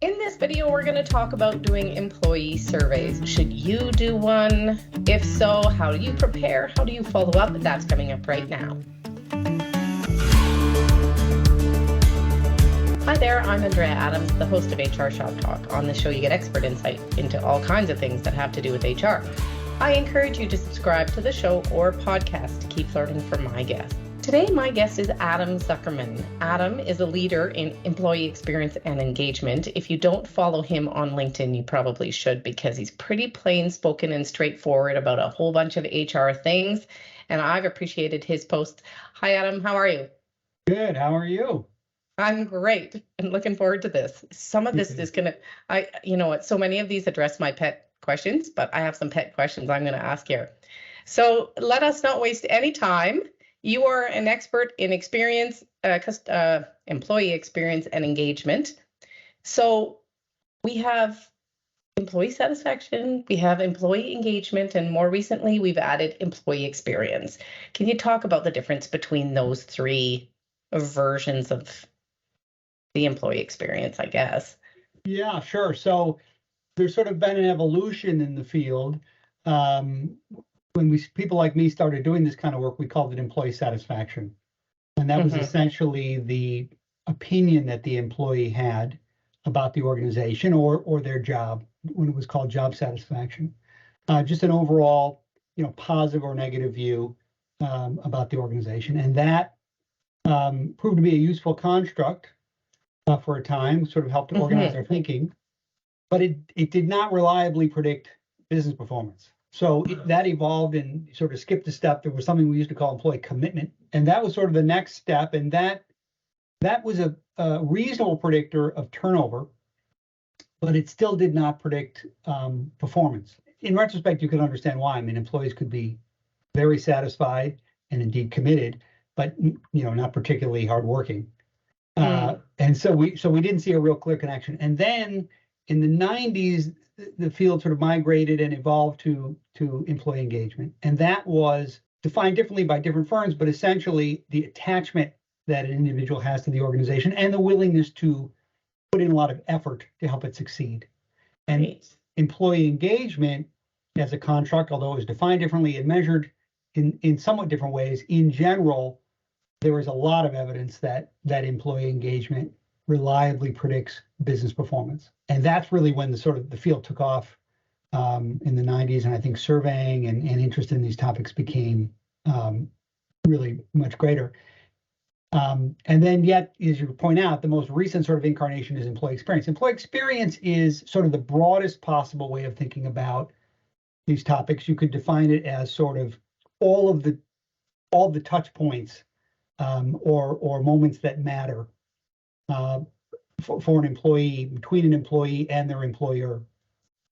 In this video, we're going to talk about doing employee surveys. Should you do one? If so, how do you prepare? How do you follow up? That's coming up right now. Hi there, I'm Andrea Adams, the host of HR Shop Talk. On this show, you get expert insight into all kinds of things that have to do with HR. I encourage you to subscribe to the show or podcast to keep learning from my guests. Today, my guest is Adam Zuckerman. Adam is a leader in employee experience and engagement. If you don't follow him on LinkedIn, you probably should, because he's pretty plain spoken and straightforward about a whole bunch of HR things. And I've appreciated his posts. Hi, Adam. How are you? Good. How are you? I'm great and looking forward to this. Some of this is going to, you know what, so many of these address my pet questions, but I have some pet questions I'm going to ask here. So let us not waste any time. You are an expert in experience, employee experience and engagement. So we have employee satisfaction, we have employee engagement, and more recently we've added employee experience. Can you talk about the difference between those three versions of the employee experience, I guess? Yeah, sure. So there's sort of been an evolution in the field. When people like me started doing this kind of work, we called it employee satisfaction. And that was essentially the opinion that the employee had about the organization or their job, when it was called job satisfaction. Just an overall, positive or negative view about the organization. And that proved to be a useful construct for a time, sort of helped to organize our thinking, but it did not reliably predict business performance. So that evolved and sort of skipped a step. There was something we used to call employee commitment, and that was sort of the next step. And that was a reasonable predictor of turnover, but it still did not predict performance. In retrospect, you can understand why. I mean, employees could be very satisfied and indeed committed, but not particularly hardworking. And so we didn't see a real clear connection. And then in the 90s, the field sort of migrated and evolved to employee engagement. And that was defined differently by different firms, but essentially the attachment that an individual has to the organization and the willingness to put in a lot of effort to help it succeed. And employee engagement as a construct, although it was defined differently and measured in somewhat different ways, in general, there is a lot of evidence that employee engagement reliably predicts business performance. And that's really when the field took off in the 90s. And I think surveying and interest in these topics became really much greater. And then yet, as you point out, the most recent sort of incarnation is employee experience. Employee experience is sort of the broadest possible way of thinking about these topics. You could define it as sort of all the touch points or moments that matter for an employee, between an employee and their employer.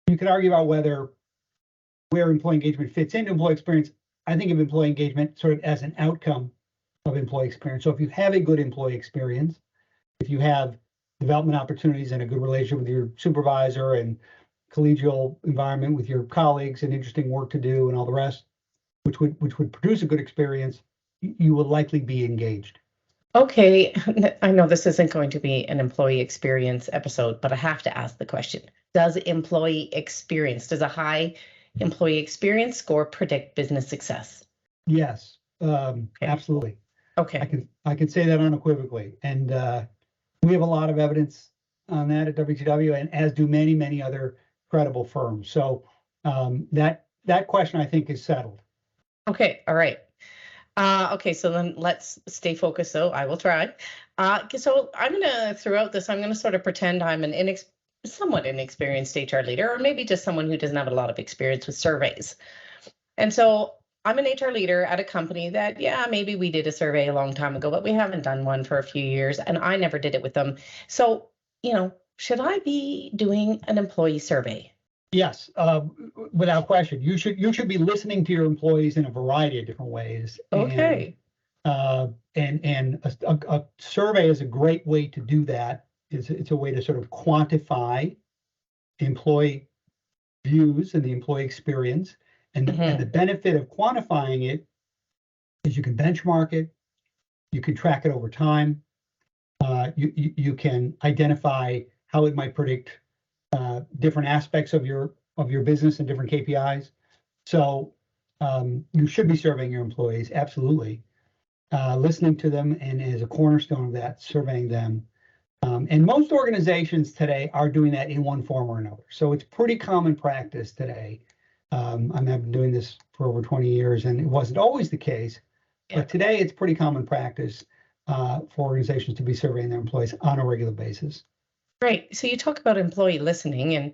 You could argue about where employee engagement fits into employee experience. I think of employee engagement sort of as an outcome of employee experience. So if you have a good employee experience, if you have development opportunities and a good relationship with your supervisor and collegial environment with your colleagues and interesting work to do and all the rest, which would produce a good experience, you will likely be engaged. Okay, I know this isn't going to be an employee experience episode, but I have to ask the question. Does a high employee experience score predict business success? Yes, absolutely. Okay. I can say that unequivocally. And we have a lot of evidence on that at WTW, and as do many, many other credible firms. So that question, I think, is settled. Okay, all right. Okay, so then let's stay focused. So I will try. So I'm going to, throughout this, I'm going to sort of pretend I'm an somewhat inexperienced HR leader, or maybe just someone who doesn't have a lot of experience with surveys. And so I'm an HR leader at a company that, maybe we did a survey a long time ago, but we haven't done one for a few years, and I never did it with them. So, should I be doing an employee survey? Yes, without question. You should be listening to your employees in a variety of different ways. Okay. And a survey is a great way to do that. It's a way to sort of quantify employee views and the employee experience. And the benefit of quantifying it is you can benchmark it, you can track it over time, you can identify how it might predict different aspects of your business and different KPIs. So you should be surveying your employees, absolutely, listening to them, and as a cornerstone of that, surveying them. And most organizations today are doing that in one form or another. So it's pretty common practice today. I've been doing this for over 20 years, and it wasn't always the case, but today it's pretty common practice for organizations to be surveying their employees on a regular basis. Right. So you talk about employee listening, and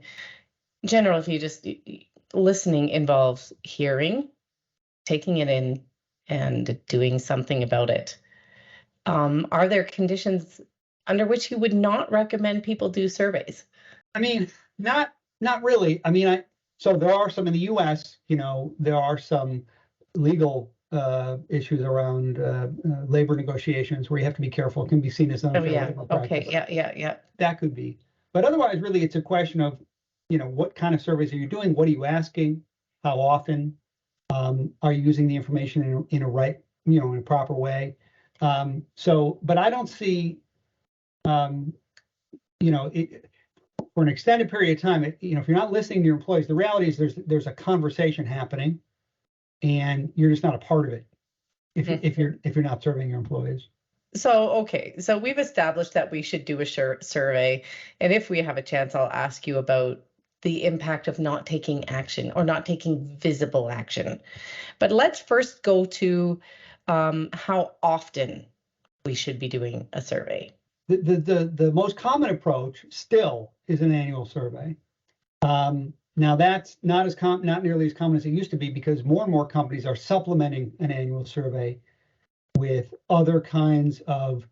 in general, if you just listening involves hearing, taking it in, and doing something about it. Are there conditions under which you would not recommend people do surveys? I mean, not really. I mean, so there are some in the U.S. There are some legal issues around labor negotiations where you have to be careful. It can be seen as unfair labor practice. Okay. Yeah. That could be, but otherwise, really, it's a question of what kind of surveys are you doing? What are you asking? How often? Are you using the information in a proper way? But I don't see, for an extended period of time, if you're not listening to your employees, the reality is there's a conversation happening, and you're just not a part of it if you're not surveying your employees. So we've established that we should do a survey, and if we have a chance, I'll ask you about the impact of not taking action or not taking visible action. But let's first go to how often we should be doing a survey. The most common approach still is an annual survey. Now that's not nearly as common as it used to be, because more and more companies are supplementing an annual survey with other kinds of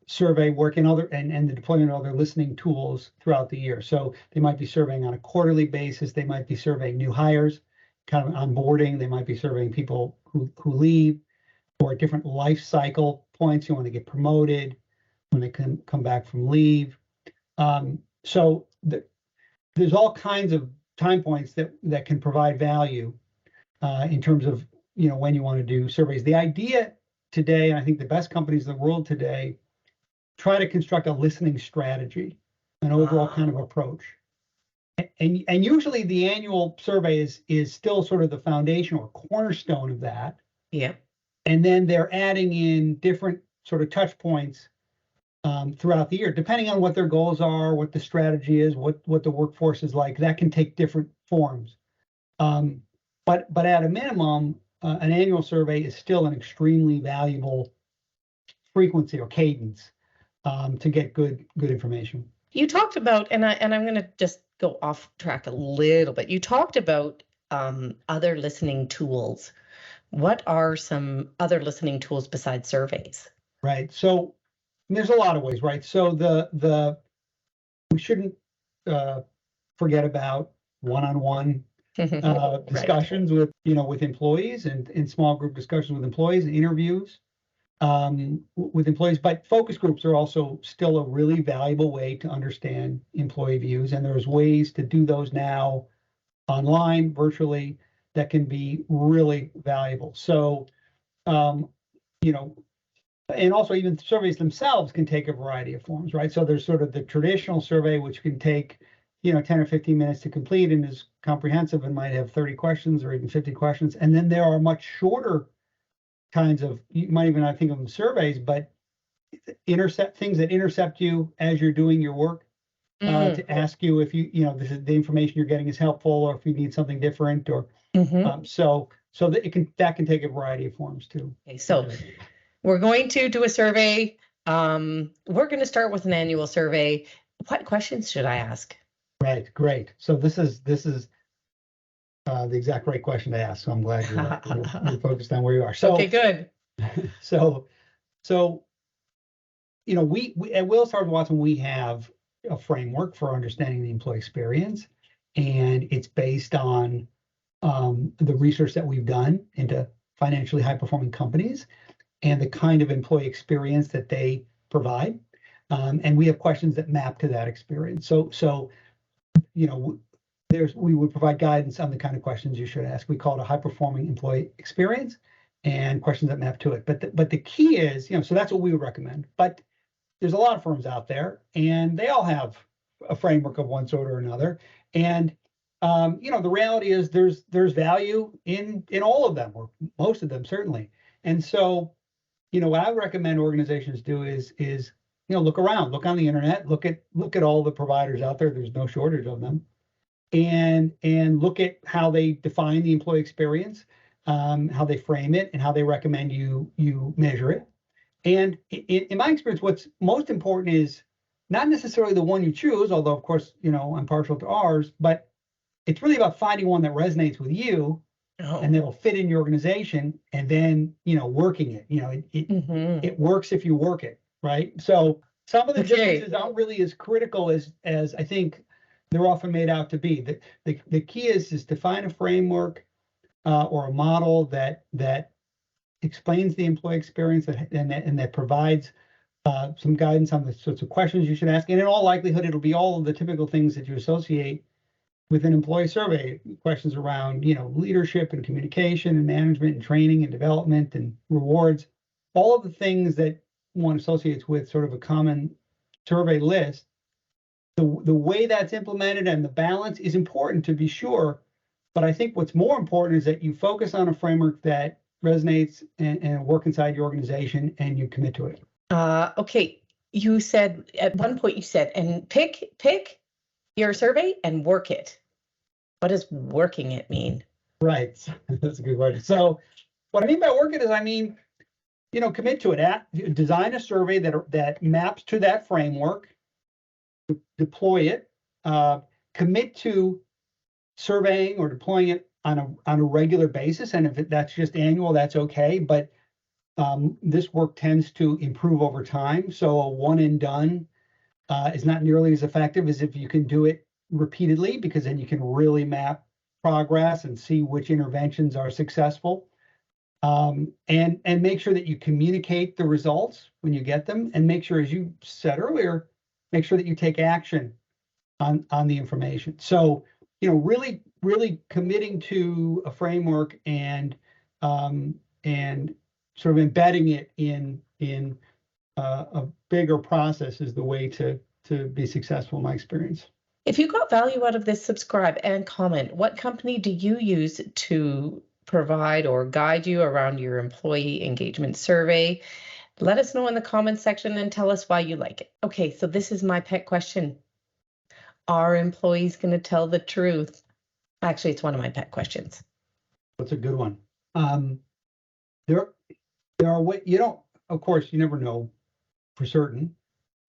survey work and the deployment of other listening tools throughout the year. So they might be surveying on a quarterly basis. They might be surveying new hires, kind of onboarding. They might be surveying people who leave, or at different life cycle points, when they get promoted, when they can come back from leave. So there's all kinds of time points that can provide value in terms of when you want to do surveys. The idea today, and I think the best companies in the world today, try to construct a listening strategy, an overall kind of approach. And usually the annual survey is still sort of the foundation or cornerstone of that. Yeah. And then they're adding in different sort of touch points throughout the year, depending on what their goals are, what the strategy is, what the workforce is like. That can take different forms. But at a minimum, an annual survey is still an extremely valuable frequency or cadence to get good information. You talked about, and I'm going to just go off track a little bit. You talked about other listening tools. What are some other listening tools besides surveys? Right. So there's a lot of ways, right? So we shouldn't forget about one-on-one discussions with employees, and small group discussions with employees, and interviews with employees. But focus groups are also still a really valuable way to understand employee views, and there's ways to do those now online, virtually, that can be really valuable. So, and also even surveys themselves can take a variety of forms, right? So there's sort of the traditional survey, which can take 10 or 15 minutes to complete and is comprehensive and might have 30 questions or even 50 questions. And then there are much shorter kinds of, you might even not think of them surveys, but things that intercept you as you're doing your work, to ask you if the information you're getting is helpful, or if you need something different, or so that can take a variety of forms too. Okay, so we're going to do a survey. We're going to start with an annual survey. What questions should I ask? Right, great. So this is the exact right question to ask. So I'm glad you're focused on where you are. So okay, good. So we at Willis Towers Watson, we have a framework for understanding the employee experience, and it's based on the research that we've done into financially high-performing companies and the kind of employee experience that they provide, and we have questions that map to that experience. So we would provide guidance on the kind of questions you should ask. We call it a high-performing employee experience, and questions that map to it. But the key is, so that's what we would recommend. But there's a lot of firms out there, and they all have a framework of one sort or another. And the reality is there's value in all of them, or most of them certainly. And so, what I recommend organizations do is look around, look on the internet, look at all the providers out there. There's no shortage of them, and look at how they define the employee experience, how they frame it, and how they recommend you measure it. And in my experience, what's most important is not necessarily the one you choose, although of course, I'm partial to ours, but it's really about finding one that resonates with you and that'll fit in your organization, and then, working it. It works if you work it, right? So some of the differences aren't really as critical as I think they're often made out to be. The key is to find a framework or a model that explains the employee experience and that provides some guidance on the sorts of questions you should ask. And in all likelihood, it'll be all of the typical things that you associate with an employee survey, questions around, leadership and communication and management and training and development and rewards, all of the things that one associates with sort of a common survey list. The way that's implemented and the balance is important, to be sure, but I think what's more important is that you focus on a framework that resonates and work inside your organization, and you commit to it. Okay, you said at one point and pick your survey and work it. What does working it mean? Right, that's a good word. So what I mean by work it is, commit to it. Design a survey that maps to that framework, deploy it, commit to surveying or deploying it on a regular basis. And if that's just annual, that's okay. But this work tends to improve over time. So a one and done is not nearly as effective as if you can do it repeatedly, because then you can really map progress and see which interventions are successful. And make sure that you communicate the results when you get them, and make sure, as you said earlier, make sure that you take action on the information. So, really committing to a framework and sort of embedding it in a bigger process is the way to be successful, in my experience. If you got value out of this, subscribe and comment. What company do you use to provide or guide you around your employee engagement survey? Let us know in the comments section and tell us why you like it. Okay, so this is my pet question. Are employees going to tell the truth? Actually, it's one of my pet questions. That's a good one. There are ways, of course, you never know for certain,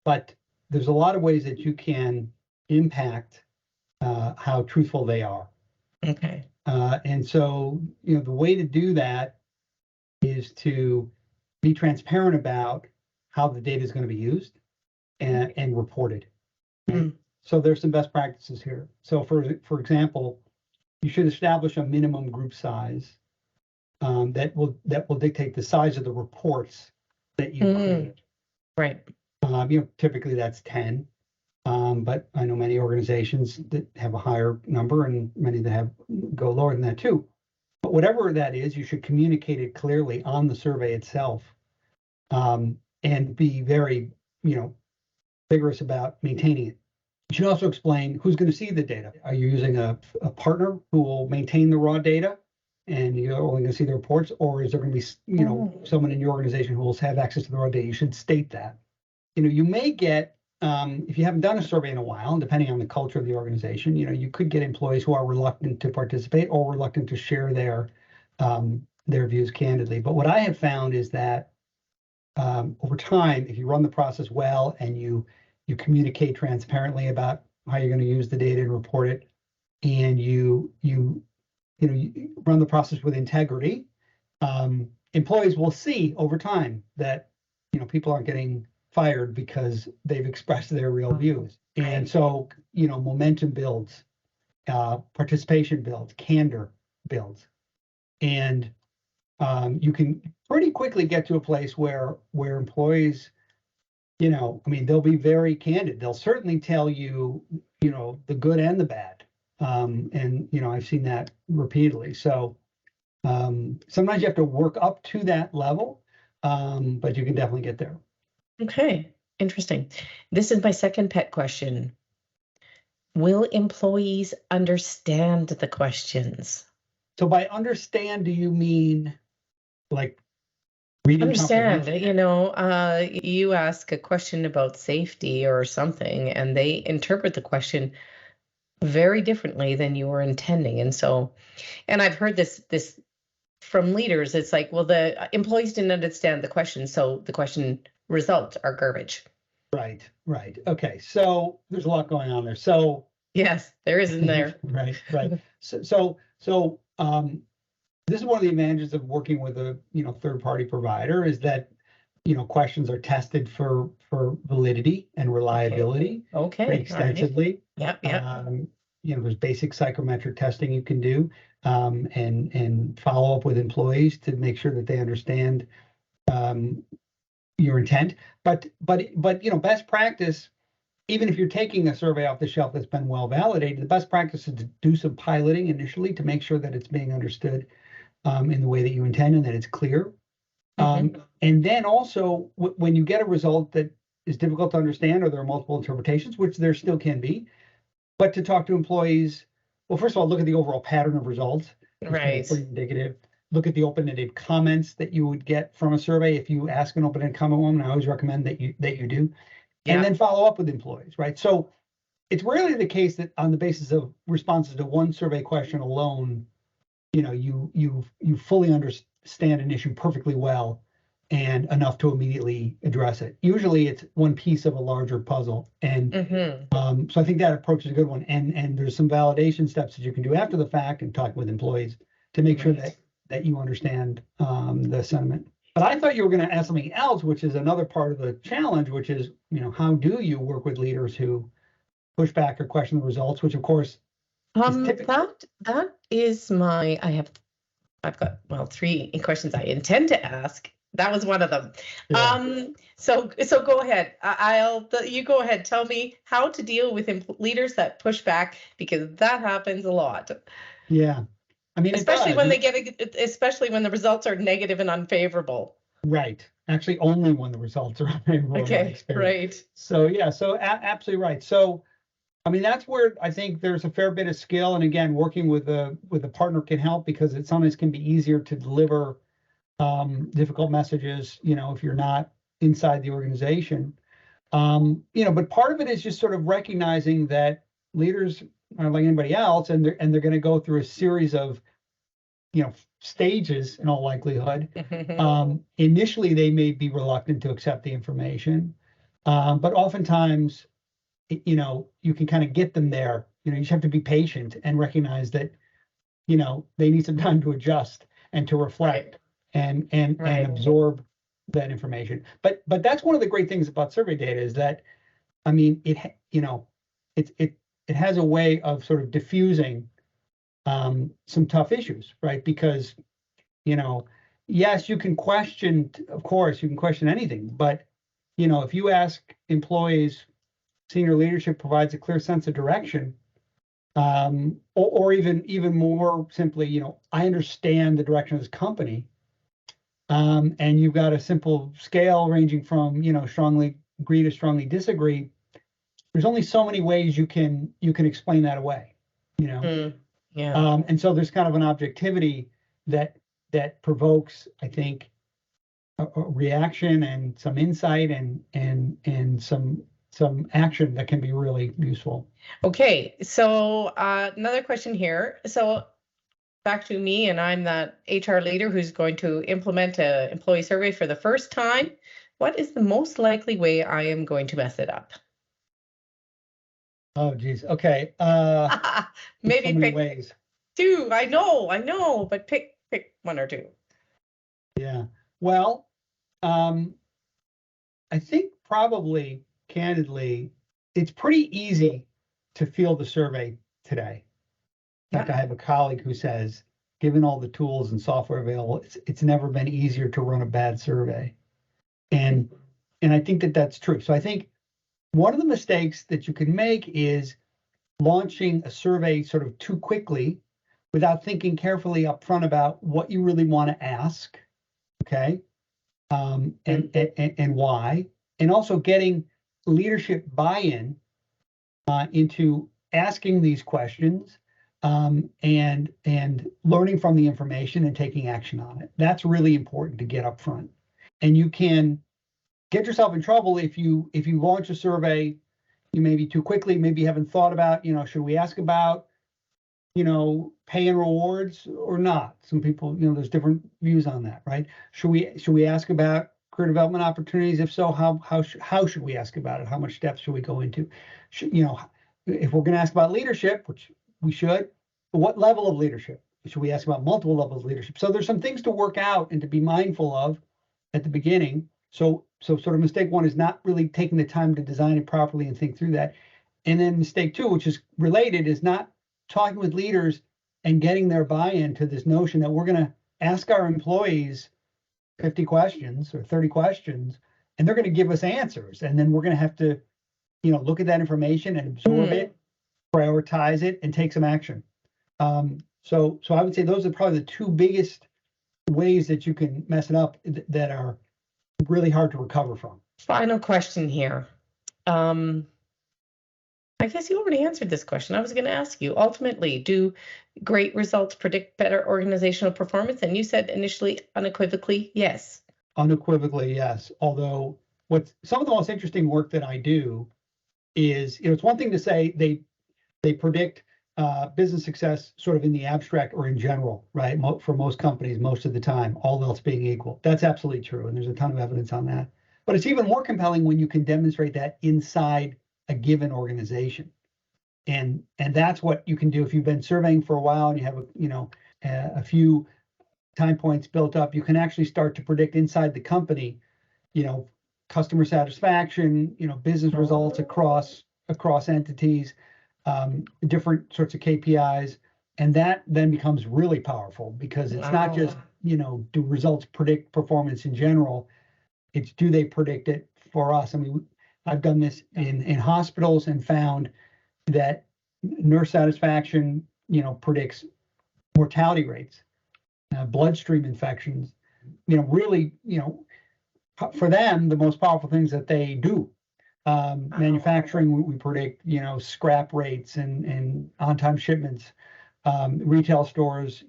but there's a lot of ways that you can impact how truthful they are. Okay. And so, the way to do that is to be transparent about how the data is going to be used and reported. Right? So there's some best practices here. So for example, you should establish a minimum group size that will dictate the size of the reports that you create. Right. Typically that's 10. But I know many organizations that have a higher number, and many that go lower than that too. But whatever that is, you should communicate it clearly on the survey itself, and be very, vigorous about maintaining it. You should also explain who's going to see the data. Are you using a partner who will maintain the raw data, and you're only going to see the reports, or is there going to be, someone in your organization who will have access to the raw data? You should state that. You may get, if you haven't done a survey in a while, and depending on the culture of the organization, you could get employees who are reluctant to participate or reluctant to share their views candidly. But what I have found is that over time, if you run the process well and you communicate transparently about how you're going to use the data and report it, and you run the process with integrity, employees will see over time that people aren't getting fired because they've expressed their real views. And so, momentum builds, participation builds, candor builds. And you can pretty quickly get to a place where employees, they'll be very candid. They'll certainly tell you, the good and the bad. And, I've seen that repeatedly. So sometimes you have to work up to that level, but you can definitely get there. Okay. Interesting. This is my second pet question. Will employees understand the questions? So by understand, do you mean like reading Understand, comprehension? you ask a question about safety or something, and they interpret the question very differently than you were intending. And I've heard this from leaders. It's like, well, the employees didn't understand the question, so the question results are garbage. Right, right. Okay, so there's a lot going on there. So Yes, there is in there. right, right. This is one of the advantages of working with a third-party provider is that questions are tested for validity and reliability Okay. pretty All right. extensively. Yep. There's basic psychometric testing you can do, and follow up with employees to make sure that they understand your intent. But best practice, even if you're taking a survey off the shelf that's been well validated, the best practice is to do some piloting initially to make sure that it's being understood in the way that you intend and that it's clear. And then also, when you get a result that is difficult to understand or there are multiple interpretations, which there still can be, but to talk to employees, well, first of all, look at the overall pattern of results. Right. Pretty indicative. Look at the open-ended comments that you would get from a survey. If you ask an open-ended comment one, I always recommend that you do, and then follow up with employees, right? So it's rarely the case that on the basis of responses to one survey question alone, you fully understand an issue perfectly well and enough to immediately address it. Usually it's one piece of a larger puzzle. And so I think that approach is a good one. And there's some validation steps that you can do after the fact and talk with employees to make sure that you understand the sentiment. But I thought you were going to ask something else, which is another part of the challenge, which is, how do you work with leaders who push back or question the results, which of course that is I've got 3 questions I intend to ask. That was one of them. Yeah. So go ahead. You go ahead. Tell me how to deal with leaders that push back, because that happens a lot. Yeah. I mean, especially when especially when the results are negative and unfavorable. Right. Actually, only when the results are unfavorable. Okay. Right. So yeah. So absolutely right. So I mean, that's where I think there's a fair bit of skill, and again, working with a partner can help, because it sometimes can be easier to deliver difficult messages, if you're not inside the organization. But part of it is just sort of recognizing that leaders are like anybody else, and they're going to go through a series of stages in all likelihood. Initially, they may be reluctant to accept the information, but oftentimes, you can kind of get them there. You just have to be patient and recognize that, they need some time to adjust and to reflect and absorb that information. But that's one of the great things about survey data is that, I mean, it has a way of sort of diffusing some tough issues, right? Because, yes, you can question, of course, you can question anything, but, if you ask employees, senior leadership provides a clear sense of direction, or even more simply, I understand the direction of this company, and you've got a simple scale ranging from strongly agree to strongly disagree. There's only so many ways you can explain that away, and so there's kind of an objectivity that provokes, I think, a reaction and some insight and some action that can be really useful. Okay, so another question here. So back to me, and I'm that HR leader who's going to implement an employee survey for the first time. What is the most likely way I am going to mess it up? Oh, geez. Okay. Maybe so many pick ways. 2. I know, but pick 1 or 2. Yeah. Well, I think probably, candidly, it's pretty easy to field the survey today. In fact, I have a colleague who says, given all the tools and software available, it's never been easier to run a bad survey. And I think that that's true. So I think one of the mistakes that you can make is launching a survey sort of too quickly without thinking carefully up front about what you really want to ask, okay, and why, and also getting leadership buy-in into asking these questions and learning from the information and taking action on it. That's really important to get up front. And you can get yourself in trouble if you launch a survey, you maybe too quickly, maybe you haven't thought about, should we ask about, pay and rewards or not? Some people, there's different views on that, right? Should we ask about career development opportunities? If so, how should we ask about it? How much depth should we go into? If we're going to ask about leadership, which we should, what level of leadership? Should we ask about multiple levels of leadership? So there's some things to work out and to be mindful of at the beginning. So sort of mistake one is not really taking the time to design it properly and think through that. And then mistake two, which is related, is not talking with leaders and getting their buy-in to this notion that we're going to ask our employees 50 questions or 30 questions, and they're going to give us answers. And then we're going to have to, look at that information and absorb it, prioritize it, and take some action. So I would say those are probably the two biggest ways that you can mess it up that are really hard to recover from. Final question here. I guess you already answered this question. I was going to ask you, ultimately, do great results predict better organizational performance? And you said initially, unequivocally, yes. Unequivocally, yes. Although some of the most interesting work that I do is, it's one thing to say they predict business success sort of in the abstract or in general, right? For most companies, most of the time, all else being equal. That's absolutely true. And there's a ton of evidence on that. But it's even more compelling when you can demonstrate that inside a given organization. And that's what you can do if you've been surveying for a while and you have a few time points built up. You can actually start to predict inside the company, customer satisfaction, business results across entities, different sorts of KPIs, and that then becomes really powerful because it's not just do results predict performance in general, it's do they predict it for us. I mean, I've done this in hospitals and found that nurse satisfaction predicts mortality rates, bloodstream infections, really for them the most powerful things that they do. Manufacturing, we predict, scrap rates and on-time shipments. Retail stores,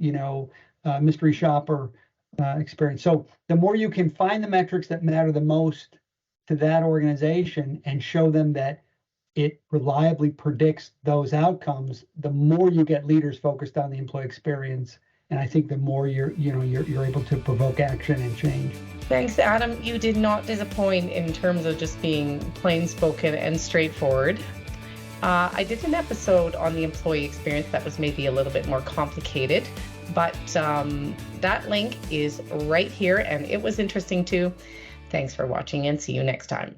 mystery shopper experience. So the more you can find the metrics that matter the most to that organization and show them that it reliably predicts those outcomes, the more you get leaders focused on the employee experience. And I think the more you're able to provoke action and change. Thanks, Adam. You did not disappoint in terms of just being plain spoken and straightforward. I did an episode on the employee experience that was maybe a little bit more complicated, but that link is right here and it was interesting too. Thanks for watching and see you next time.